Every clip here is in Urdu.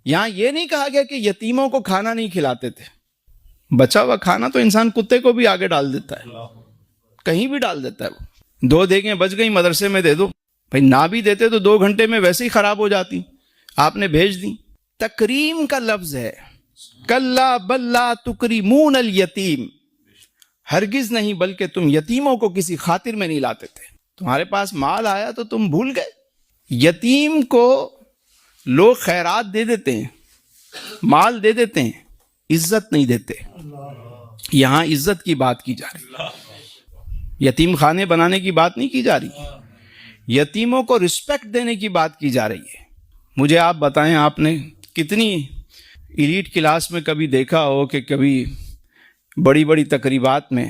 یہاں یہ نہیں کہا گیا کہ یتیموں کو کھانا نہیں کھلاتے تھے. بچا ہوا کھانا تو انسان کتے کو بھی آگے ڈال دیتا ہے، کہیں بھی ڈال دیتا ہے. وہ 2 دیگیں بچ گئی مدرسے میں دے دو. بھائی نہ بھی دیتے تو 2 گھنٹے میں ویسے ہی خراب ہو جاتی، آپ نے بھیج دی. تکریم کا لفظ ہے، کلا بل لا تکریمون الیتیم، ہرگز نہیں بلکہ تم یتیموں کو کسی خاطر میں نہیں لاتے تھے. تمہارے پاس مال آیا تو تم بھول گئے. یتیم کو لوگ خیرات دے دیتے ہیں، مال دے دیتے ہیں، عزت نہیں دیتے. یہاں عزت کی بات کی جا رہی، یتیم خانے بنانے کی بات نہیں کی جا رہی، یتیموں کو رسپیکٹ دینے کی بات کی جا رہی ہے. مجھے آپ بتائیں، آپ نے کتنی ایلیٹ کلاس میں کبھی دیکھا ہو کہ کبھی بڑی بڑی تقریبات میں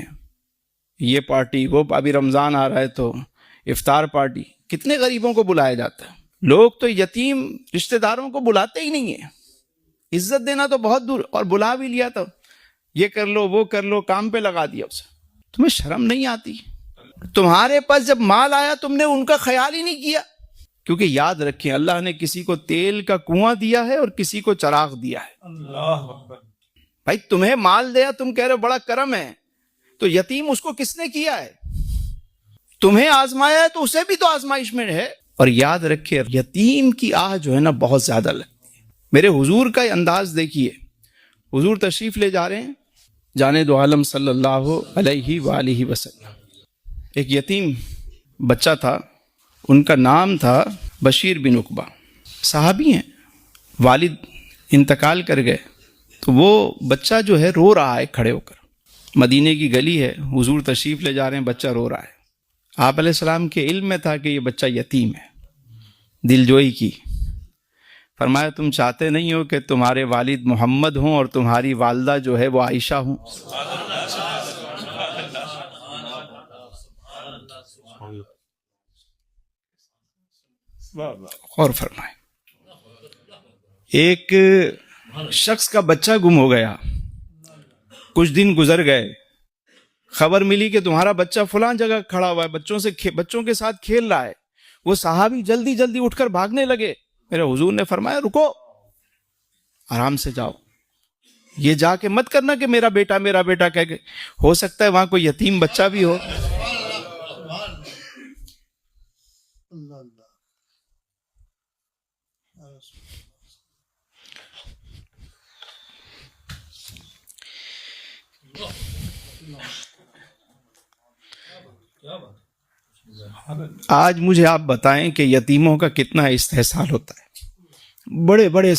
یہ پارٹی وہ، ابھی رمضان آ رہا ہے تو افطار پارٹی، کتنے غریبوں کو بلایا جاتا ہے. لوگ تو یتیم رشتہ داروں کو بلاتے ہی نہیں ہیں. عزت دینا تو بہت دور، اور بلا بھی لیا تو یہ کر لو وہ کر لو، کام پہ لگا دیا اسے. تمہیں شرم نہیں آتی؟ تمہارے پاس جب مال آیا تم نے ان کا خیال ہی نہیں کیا. کیونکہ یاد رکھیں، اللہ نے کسی کو تیل کا کنواں دیا ہے اور کسی کو چراغ دیا ہے. اللہ اکبر. بھائی تمہیں مال دیا، تم کہہ رہے ہو بڑا کرم ہے، تو یتیم اس کو کس نے کیا ہے؟ تمہیں آزمایا ہے تو اسے بھی تو آزمائش میں ہے. اور یاد رکھے، یتیم کی آہ جو ہے نا بہت زیادہ لگتی ہے. میرے حضور کا انداز دیکھیے، حضور تشریف لے جا رہے ہیں، جانے دو عالم صلی اللہ علیہ وآلہ وسلم. ایک یتیم بچہ تھا، ان کا نام تھا بشیر بن عقبہ، صحابی ہیں. والد انتقال کر گئے تو وہ بچہ جو ہے رو رہا ہے کھڑے ہو کر. مدینے کی گلی ہے، حضور تشریف لے جا رہے ہیں، بچہ رو رہا ہے. آپ علیہ السلام کے علم میں تھا کہ یہ بچہ یتیم ہے. دل جوئی کی، فرمایا تم چاہتے نہیں ہو کہ تمہارے والد محمد ہوں اور تمہاری والدہ جو ہے وہ عائشہ ہوں؟ اور فرمائے، ایک شخص کا بچہ گم ہو گیا، کچھ دن گزر گئے، خبر ملی کہ تمہارا بچہ فلاں جگہ کھڑا ہوا ہے، بچوں کے ساتھ کھیل رہا ہے. وہ صحابی جلدی جلدی اٹھ کر بھاگنے لگے. میرے حضور نے فرمایا رکو، آرام سے جاؤ، یہ جا کے مت کرنا کہ میرا بیٹا کہہ کے، ہو سکتا ہے وہاں کوئی یتیم بچہ بھی ہو. آج مجھے آپ بتائیں کہ یتیموں کا کتنا استحصال ہوتا ہے. بڑے بڑے